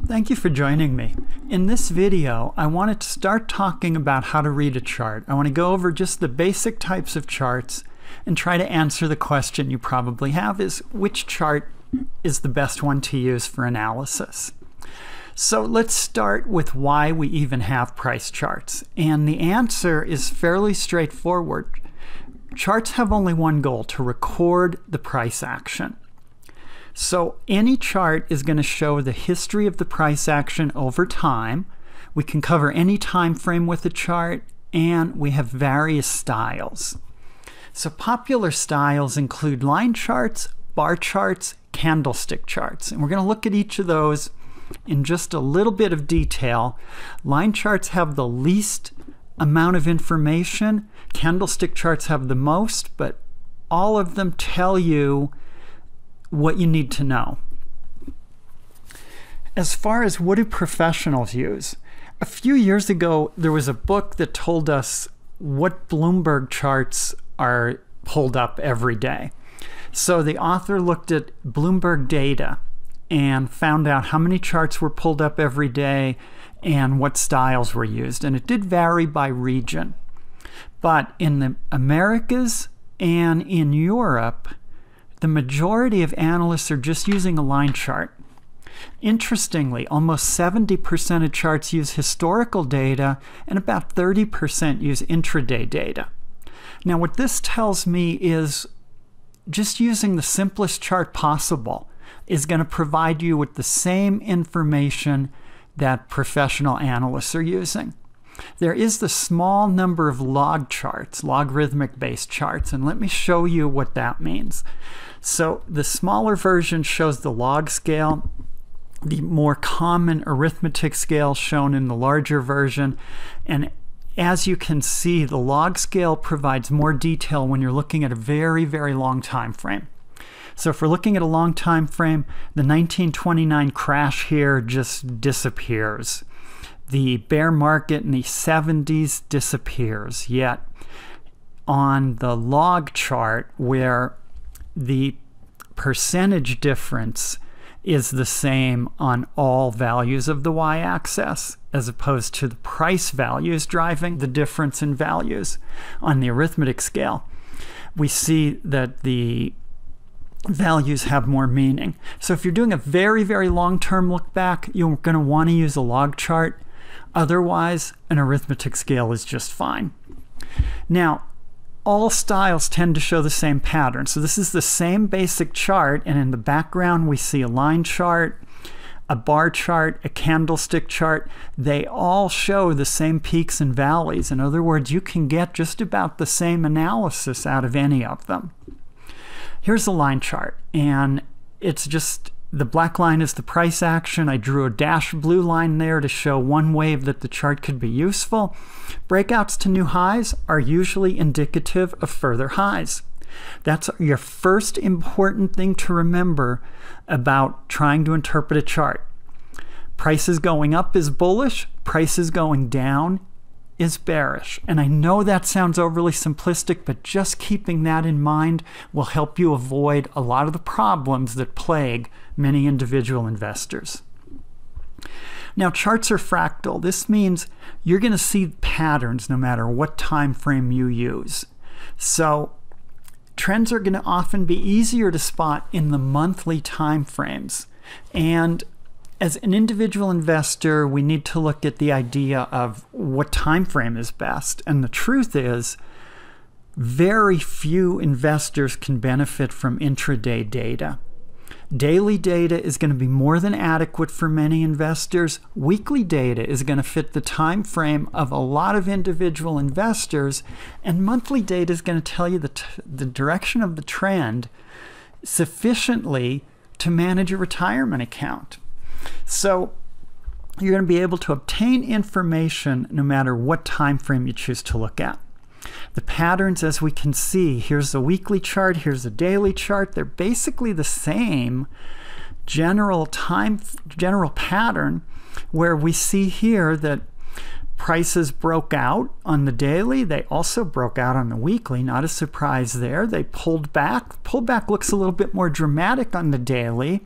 Thank you for joining me. In this video, I wanted to start talking about how to read a chart. I want to go over just the basic types of charts and try to answer the question you probably have is, which chart is the best one to use for analysis? So let's start with why we even have price charts. And the answer is fairly straightforward. Charts have only one goal: to record the price action. So any chart is going to show the history of the price action over time. We can cover any time frame with a chart, and we have various styles. So popular styles include line charts, bar charts, candlestick charts. And we're going to look at each of those in just a little bit of detail. Line charts have the least amount of information. Candlestick charts have the most, but all of them tell you what you need to know. As far as what do professionals use, a few years ago there was a book that told us what Bloomberg charts are pulled up every day. So the author looked at Bloomberg data and found out how many charts were pulled up every day and what styles were used. And it did vary by region. But in the Americas and in Europe, the majority of analysts are just using a line chart. Interestingly, almost 70% of charts use historical data and about 30% use intraday data. Now, what this tells me is just using the simplest chart possible is going to provide you with the same information that professional analysts are using. There is the small number of log charts, logarithmic-based charts, and let me show you what that means. So the smaller version shows the log scale, the more common arithmetic scale shown in the larger version, and as you can see, the log scale provides more detail when you're looking at a very, very long time frame. So if we're looking at a long time frame, the 1929 crash here just disappears. The bear market in the 70s disappears. Yet on the log chart, where the percentage difference is the same on all values of the y-axis, as opposed to the price values driving the difference in values on the arithmetic scale, we see that the values have more meaning. So if you're doing a very, very long-term look back, you're going to want to use a log chart. Otherwise, an arithmetic scale is just fine. Now, all styles tend to show the same pattern. So this is the same basic chart, and in the background we see a line chart, a bar chart, a candlestick chart. They all show the same peaks and valleys. In other words, you can get just about the same analysis out of any of them. Here's a line chart, and it's just the black line is the price action. I drew a dashed blue line there to show one way that the chart could be useful. Breakouts to new highs are usually indicative of further highs. That's your first important thing to remember about trying to interpret a chart. Prices going up is bullish, prices going down is bearish. And I know that sounds overly simplistic, but just keeping that in mind will help you avoid a lot of the problems that plague many individual investors. Now, charts are fractal. This means you're going to see patterns no matter what time frame you use. So trends are going to often be easier to spot in the monthly time frames. And as an individual investor, we need to look at the idea of what time frame is best. And the truth is, very few investors can benefit from intraday data. Daily data is going to be more than adequate for many investors. Weekly data is going to fit the time frame of a lot of individual investors. And monthly data is going to tell you the direction of the trend sufficiently to manage a retirement account. So you're going to be able to obtain information no matter what time frame you choose to look at. The patterns, as we can see, here's the weekly chart, here's the daily chart. They're basically the same general pattern, where we see here that prices broke out on the daily. They also broke out on the weekly. Not a surprise there. They pulled back. Pullback looks a little bit more dramatic on the daily,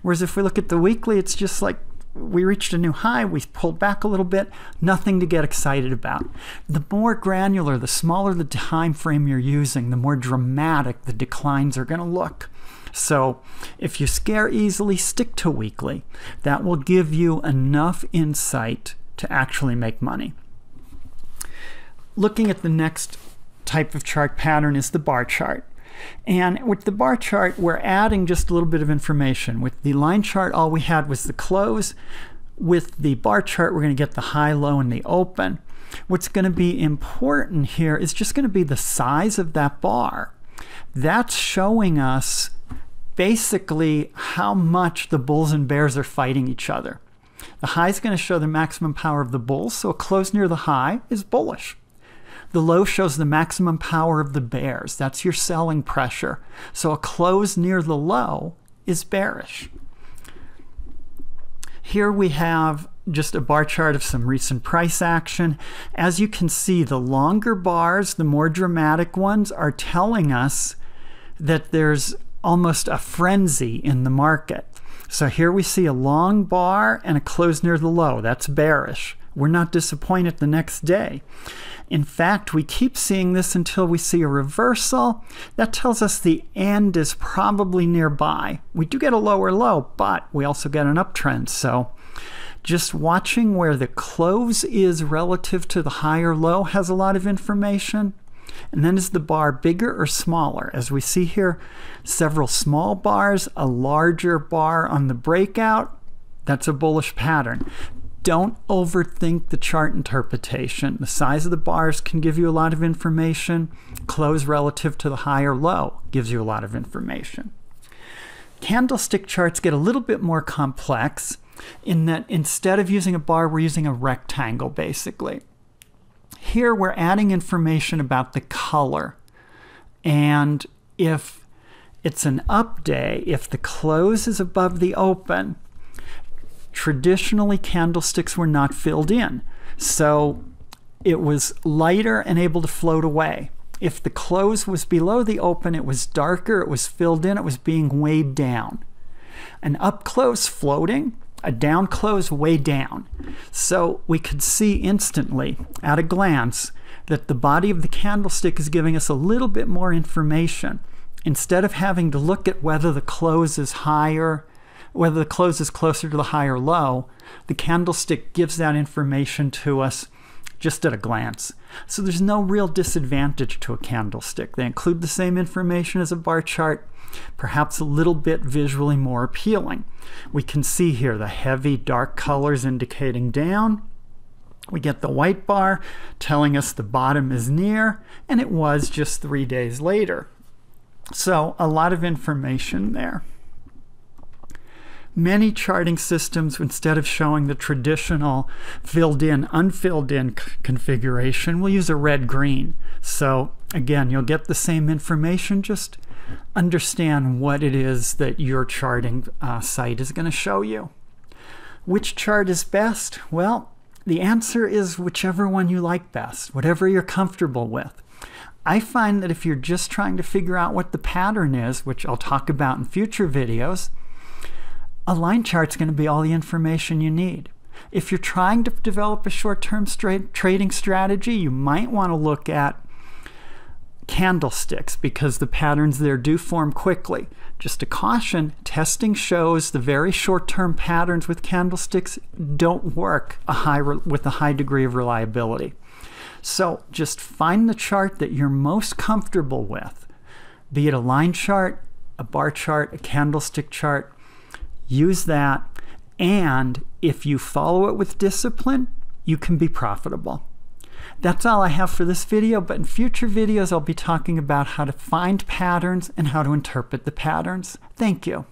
whereas if we look at the weekly, it's just like we reached a new high, we pulled back a little bit, nothing to get excited about. The more granular, the smaller the time frame you're using, the more dramatic the declines are going to look. So if you scare easily, stick to weekly. That will give you enough insight to actually make money. Looking at the next type of chart pattern is the bar chart. And with the bar chart, we're adding just a little bit of information. With the line chart, all we had was the close. With the bar chart, we're going to get the high, low, and the open. What's going to be important here is just going to be the size of that bar. That's showing us basically how much the bulls and bears are fighting each other. The high is going to show the maximum power of the bulls, so a close near the high is bullish. The low shows the maximum power of the bears. That's your selling pressure. So a close near the low is bearish. Here we have just a bar chart of some recent price action. As you can see, the longer bars, the more dramatic ones, are telling us that there's almost a frenzy in the market. So here we see a long bar and a close near the low. That's bearish. We're not disappointed the next day. In fact, we keep seeing this until we see a reversal. That tells us the end is probably nearby. We do get a lower low, but we also get an uptrend. So just watching where the close is relative to the higher low has a lot of information. And then is the bar bigger or smaller? As we see here, several small bars, a larger bar on the breakout. That's a bullish pattern. Don't overthink the chart interpretation. The size of the bars can give you a lot of information. Close relative to the high or low gives you a lot of information. Candlestick charts get a little bit more complex in that instead of using a bar, we're using a rectangle basically. Here we're adding information about the color. And if it's an up day, if the close is above the open, traditionally candlesticks were not filled in. So it was lighter and able to float away. If the close was below the open, it was darker, it was filled in, it was being weighed down. An up close floating, a down close way down. So we could see instantly at a glance that the body of the candlestick is giving us a little bit more information. Instead of having to look at whether the close is higher, whether the close is closer to the high or low, the candlestick gives that information to us just at a glance. So there's no real disadvantage to a candlestick. They include the same information as a bar chart, perhaps a little bit visually more appealing. We can see here the heavy dark colors indicating down. We get the white bar telling us the bottom is near, and it was just 3 days later. So a lot of information there. Many charting systems, instead of showing the traditional filled in, unfilled in configuration, will use a red-green. So again, you'll get the same information, just understand what it is that your charting site is going to show you. Which chart is best? Well, the answer is whichever one you like best, whatever you're comfortable with. I find that if you're just trying to figure out what the pattern is, which I'll talk about in future videos, a line chart's going to be all the information you need. If you're trying to develop a short-term trading strategy, you might want to look at candlesticks because the patterns there do form quickly. Just a caution, testing shows the very short-term patterns with candlesticks don't work with a high degree of reliability. So just find the chart that you're most comfortable with, be it a line chart, a bar chart, a candlestick chart. Use that, and if you follow it with discipline, you can be profitable. That's all I have for this video, but in future videos I'll be talking about how to find patterns and how to interpret the patterns. Thank you.